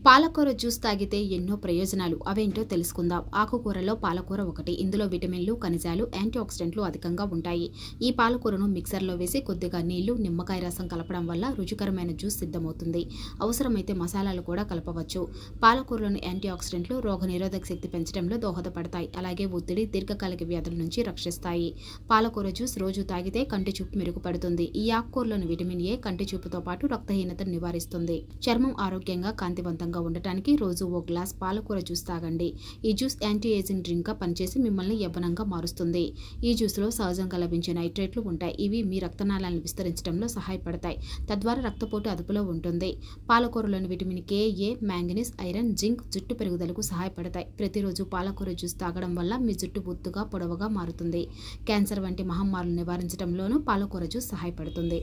పాలకూర జ్యూస్ తాగితే ఎన్నో ప్రయోజనాలు అవేంటో తెలుసుకుందాం. ఆకుకూరలో పాలకూర ఒకటి. ఇందులో విటమిన్లు, ఖనిజాలు, యాంటీఆక్సిడెంట్లు అధికంగా ఉంటాయి. ఈ పాలకూరను మిక్సర్లో వేసి కొద్దిగా నీళ్లు, నిమ్మకాయ రసం కలపడం వల్ల రుచికరమైన జ్యూస్ సిద్ధమవుతుంది. అవసరమైతే మసాలాలు కూడా కలపవచ్చు. పాలకూరలోని యాంటీఆక్సిడెంట్లు రోగనిరోధక శక్తి పెంచడంలో దోహదపడతాయి. అలాగే ఒత్తిడి, దీర్ఘకాలిక వ్యాధుల నుంచి రక్షిస్తాయి. పాలకూర జ్యూస్ రోజు తాగితే కంటి చూపు మెరుగుపడుతుంది. ఈ ఆకుకూరలోని విటమిన్ ఏ కంటి చూపుతో పాటు రక్తహీనతను నివారిస్తుంది. చర్మం ఆరోగ్యంగా, కాంతివంతంగా ఉండటానికి రోజు ఓ గ్లాస్ పాలకూర జ్యూస్ తాగండి. ఈ జ్యూస్ యాంటీ ఏజింగ్ డ్రింక్ గా పనిచేసి మిమ్మల్ని యవ్వనంగా మారుస్తుంది. ఈ జ్యూస్లో సహజంగా లభించే నైట్రేట్లు ఉంటాయి. ఇవి మీ రక్తనాళాలను విస్తరించడంలో సహాయపడతాయి. తద్వారా రక్తపోటు అదుపులో ఉంటుంది. పాలకూరలోని విటమిన్ కే, ఏ, మ్యాంగనీస్, ఐరన్, జింక్ జుట్టు పెరుగుదలకు సహాయపడతాయి. ప్రతిరోజు పాలకూర జ్యూస్ తాగడం వల్ల మీ జుట్టు బొత్తుగా, పొడవుగా మారుతుంది. క్యాన్సర్ వంటి మహమ్మారులు నివారించడంలోనూ పాలకూర జ్యూస్ సహాయపడుతుంది.